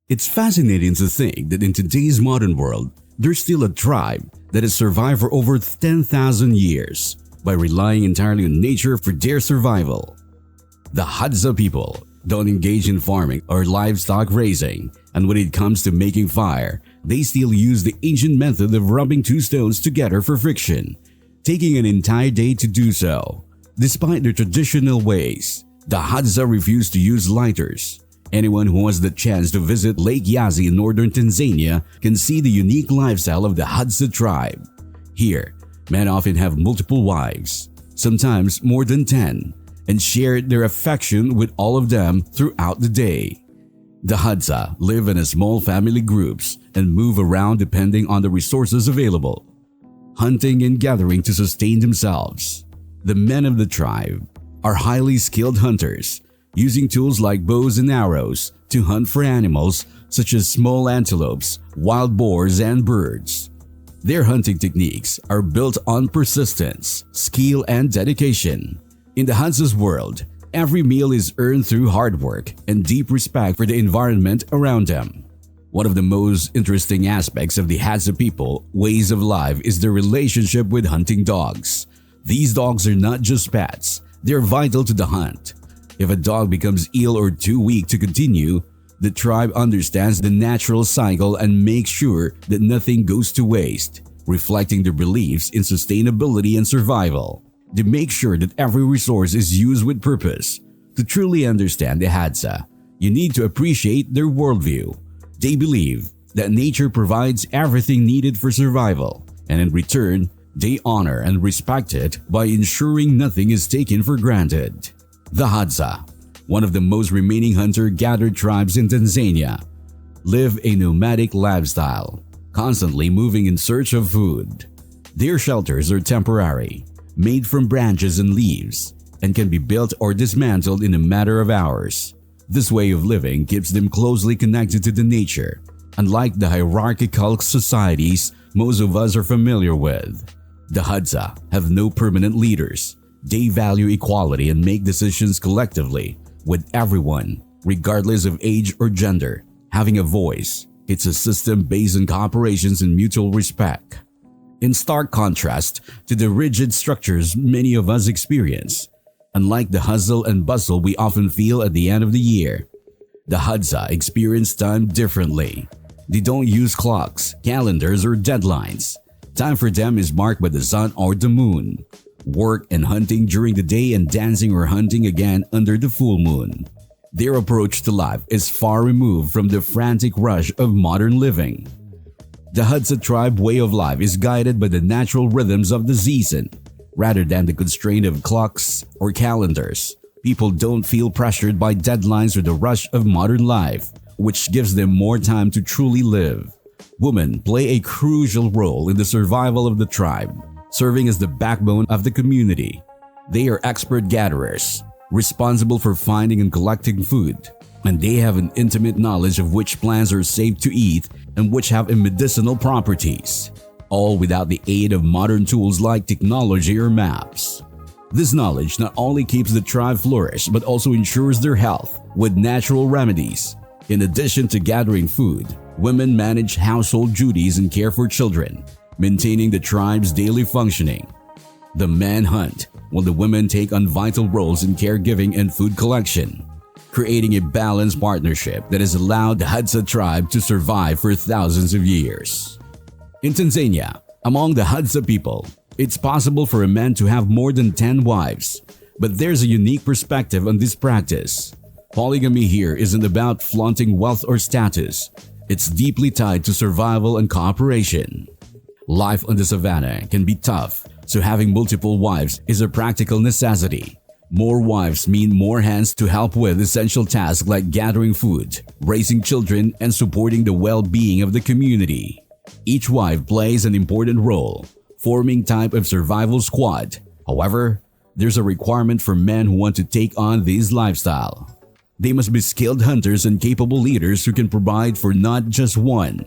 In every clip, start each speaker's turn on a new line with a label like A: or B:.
A: It's fascinating to think that in today's modern world, there's still a tribe that has survived for over 10,000 years by relying entirely on nature for their survival. The Hadza people don't engage in farming or livestock raising, and when it comes to making fire, they still use the ancient method of rubbing two stones together for friction, taking an entire day to do so. Despite their traditional ways, the Hadza refuse to use lighters. Anyone who has the chance to visit Lake Eyasi in Northern Tanzania can see the unique lifestyle of the Hadza tribe. Here, men often have multiple wives, sometimes more than 10, and share their affection with all of them throughout the day. The Hadza live in small family groups and move around depending on the resources available, hunting and gathering to sustain themselves. The men of the tribe are highly skilled hunters, using tools like bows and arrows to hunt for animals such as small antelopes, wild boars, and birds. Their hunting techniques are built on persistence, skill, and dedication. In the Hadza's world, every meal is earned through hard work and deep respect for the environment around them. One of the most interesting aspects of the Hadza people ways of life is their relationship with hunting dogs. These dogs are not just pets, they're vital to the hunt. If a dog becomes ill or too weak to continue, the tribe understands the natural cycle and makes sure that nothing goes to waste, reflecting their beliefs in sustainability and survival. They make sure that every resource is used with purpose. To truly understand the Hadza, you need to appreciate their worldview. They believe that nature provides everything needed for survival, and in return, they honor and respect it by ensuring nothing is taken for granted. The Hadza, one of the most remaining hunter-gatherer tribes in Tanzania, live a nomadic lifestyle, constantly moving in search of food. Their shelters are temporary, made from branches and leaves, and can be built or dismantled in a matter of hours. This way of living keeps them closely connected to the nature, unlike the hierarchical societies most of us are familiar with. The Hadza have no permanent leaders. They value equality and make decisions collectively, with everyone, regardless of age or gender, having a voice. It's a system based on cooperations and mutual respect. In stark contrast to the rigid structures many of us experience, unlike the hustle and bustle we often feel at the end of the year, the Hadza experience time differently. They don't use clocks, calendars, or deadlines. Time for them is marked by the sun or the moon. Work and hunting during the day and dancing or hunting again under the full moon. Their approach to life is far removed from the frantic rush of modern living. The Hadza tribe way of life is guided by the natural rhythms of the season, rather than the constraint of clocks or calendars. People don't feel pressured by deadlines or the rush of modern life, which gives them more time to truly live. Women play a crucial role in the survival of the tribe, serving as the backbone of the community. They are expert gatherers, responsible for finding and collecting food, and they have an intimate knowledge of which plants are safe to eat and which have medicinal properties, all without the aid of modern tools like technology or maps. This knowledge not only keeps the tribe flourish but also ensures their health with natural remedies. In addition to gathering food, women manage household duties and care for children, maintaining the tribe's daily functioning. The men hunt, while the women take on vital roles in caregiving and food collection, creating a balanced partnership that has allowed the Hadza tribe to survive for thousands of years. In Tanzania, among the Hadza people, it's possible for a man to have more than 10 wives, but there's a unique perspective on this practice. Polygamy here isn't about flaunting wealth or status. It's deeply tied to survival and cooperation. Life on the savannah can be tough, so having multiple wives is a practical necessity. More wives mean more hands to help with essential tasks like gathering food, raising children, and supporting the well-being of the community. Each wife plays an important role, forming type of survival squad. However, there's a requirement for men who want to take on this lifestyle. They must be skilled hunters and capable leaders who can provide for not just one,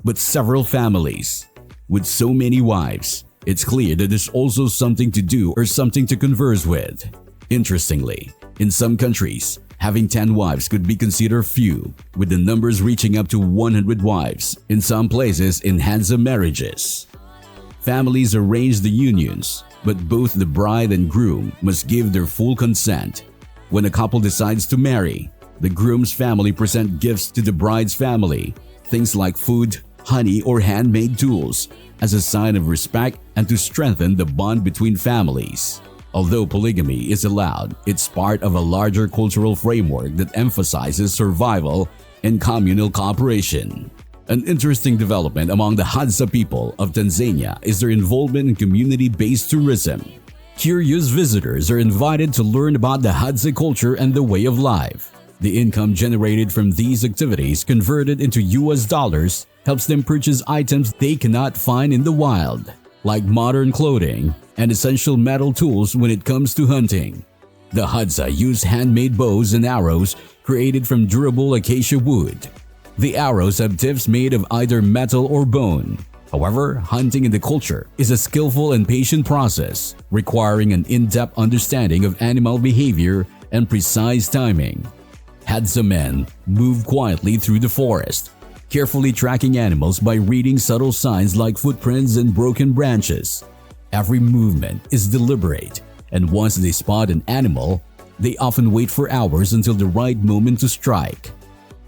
A: but several families. With so many wives, it's clear that there's also something to do or something to converse with. Interestingly, in some countries, Having 10 wives could be considered few, with the numbers reaching up to 100 wives in some places in Hadza marriages. Families arrange the unions, but both the bride and groom must give their full consent. When a couple decides to marry, the groom's family present gifts to the bride's family, things like food, honey, or handmade tools, as a sign of respect and to strengthen the bond between families. Although polygamy is allowed, it's part of a larger cultural framework that emphasizes survival and communal cooperation. An interesting development among the Hadza people of Tanzania is their involvement in community-based tourism. Curious visitors are invited to learn about the Hadza culture and the way of life. The income generated from these activities, converted into US dollars, helps them purchase items they cannot find in the wild, like modern clothing and essential metal tools when it comes to hunting. The Hadza use handmade bows and arrows created from durable acacia wood. The arrows have tips made of either metal or bone. However, hunting in the culture is a skillful and patient process, requiring an in-depth understanding of animal behavior and precise timing. Hadza men move quietly through the forest, carefully tracking animals by reading subtle signs like footprints and broken branches. Every movement is deliberate, and once they spot an animal, they often wait for hours until the right moment to strike.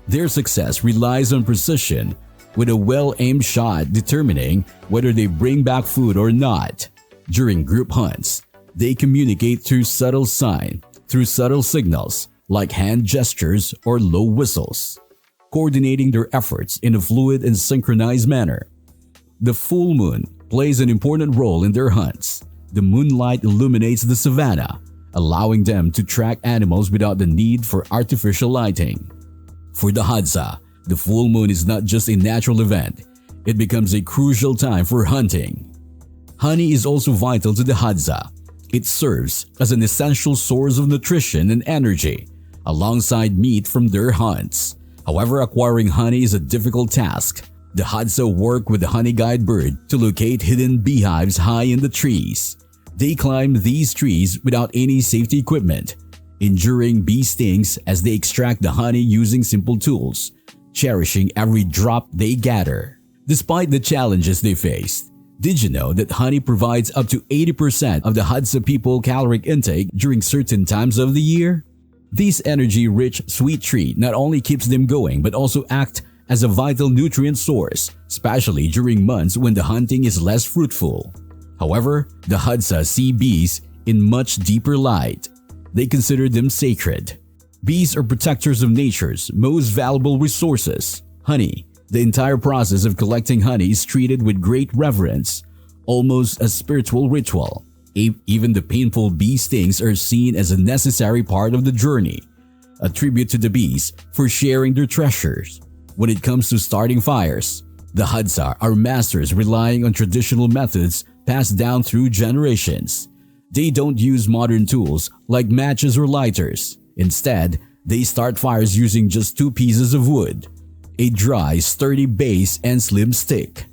A: Their success relies on precision, with a well-aimed shot determining whether they bring back food or not. During group hunts, they communicate through subtle signals like hand gestures or low whistles, coordinating their efforts in a fluid and synchronized manner. The full moon plays an important role in their hunts. The moonlight illuminates the savanna, allowing them to track animals without the need for artificial lighting. For the Hadza, the full moon is not just a natural event, it becomes a crucial time for hunting. Honey is also vital to the Hadza. It serves as an essential source of nutrition and energy, alongside meat from their hunts. However, acquiring honey is a difficult task. The Hadza work with the honeyguide bird to locate hidden beehives high in the trees. They climb these trees without any safety equipment, enduring bee stings as they extract the honey using simple tools, cherishing every drop they gather. Despite the challenges they faced, did you know that honey provides up to 80% of the Hadza people caloric intake during certain times of the year? This energy-rich sweet treat not only keeps them going but also acts as a vital nutrient source, especially during months when the hunting is less fruitful. However, the Hadza see bees in much deeper light. They consider them sacred. Bees are protectors of nature's most valuable resources, honey. The entire process of collecting honey is treated with great reverence, almost a spiritual ritual. Even the painful bee stings are seen as a necessary part of the journey, a tribute to the bees for sharing their treasures. When it comes to starting fires, the Hadza are masters relying on traditional methods passed down through generations. They don't use modern tools like matches or lighters. Instead, they start fires using just 2 pieces of wood, a dry, sturdy base and slim stick.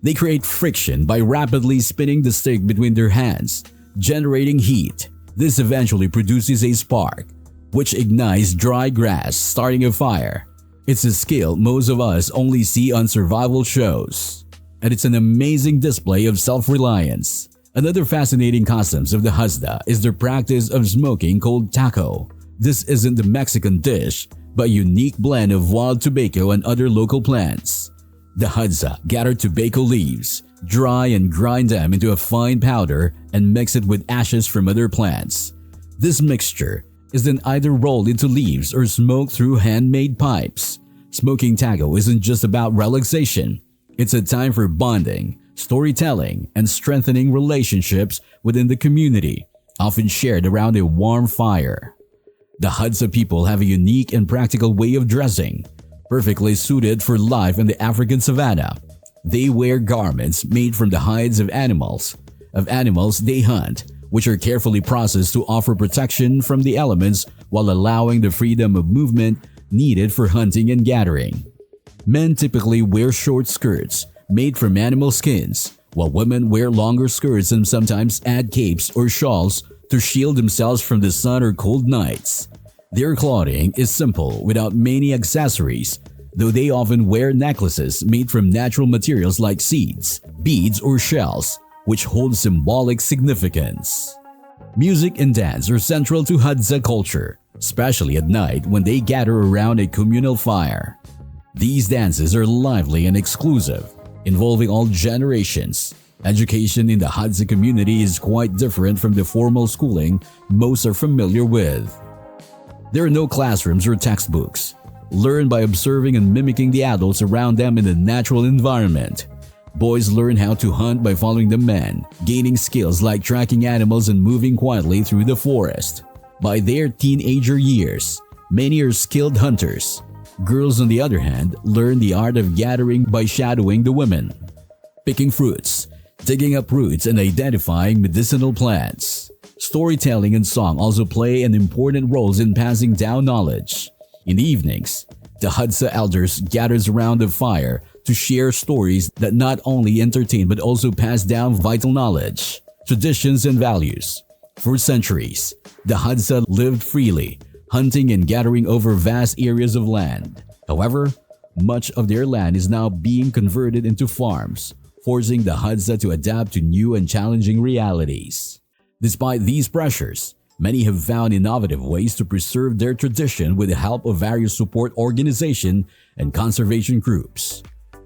A: They create friction by rapidly spinning the stick between their hands, generating heat. This eventually produces a spark, which ignites dry grass, starting a fire. It's a skill most of us only see on survival shows, and it's an amazing display of self-reliance. Another fascinating customs of the Hadza is their practice of smoking called taco. This isn't the Mexican dish, but a unique blend of wild tobacco and other local plants. The Hadza gather tobacco leaves, dry and grind them into a fine powder and mix it with ashes from other plants. This mixture is then either rolled into leaves or smoked through handmade pipes. Smoking taco isn't just about relaxation. It's a time for bonding, storytelling, and strengthening relationships within the community, often shared around a warm fire. The Hadza people have a unique and practical way of dressing, perfectly suited for life in the African savanna. They wear garments made from the hides of animals they hunt, which are carefully processed to offer protection from the elements while allowing the freedom of movement needed for hunting and gathering. Men typically wear short skirts made from animal skins, while women wear longer skirts and sometimes add capes or shawls to shield themselves from the sun or cold nights. Their clothing is simple without many accessories, though they often wear necklaces made from natural materials like seeds, beads, or shells, which hold symbolic significance. Music and dance are central to Hadza culture, especially at night when they gather around a communal fire. These dances are lively and exclusive, involving all generations. Education in the Hadza community is quite different from the formal schooling most are familiar with. There are no classrooms or textbooks. Learn by observing and mimicking the adults around them in a natural environment. Boys learn how to hunt by following the men, gaining skills like tracking animals and moving quietly through the forest. By their teenager years, many are skilled hunters. Girls, on the other hand, learn the art of gathering by shadowing the women, picking fruits, digging up roots, and identifying medicinal plants. Storytelling and song also play an important role in passing down knowledge. In the evenings, the Hadza elders gathers around the fire to share stories that not only entertain but also pass down vital knowledge, traditions, and values. For centuries, the Hadza lived freely, hunting and gathering over vast areas of land. However, much of their land is now being converted into farms, forcing the Hadza to adapt to new and challenging realities. Despite these pressures, many have found innovative ways to preserve their tradition with the help of various support organizations and conservation groups.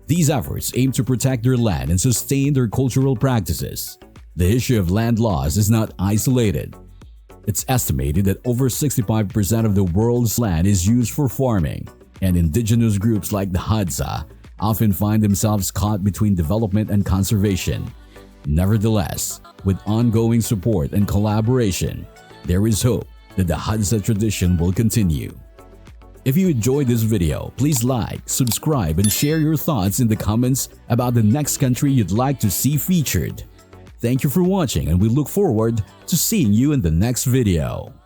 A: These efforts aim to protect their land and sustain their cultural practices. The issue of land loss is not isolated. It's estimated that over 65% of the world's land is used for farming, and indigenous groups like the Hadza often find themselves caught between development and conservation. Nevertheless, with ongoing support and collaboration, there is hope that the Hadza tradition will continue. If you enjoyed this video, please like, subscribe, and share your thoughts in the comments about the next country you'd like to see featured. Thank you for watching, and we look forward to seeing you in the next video.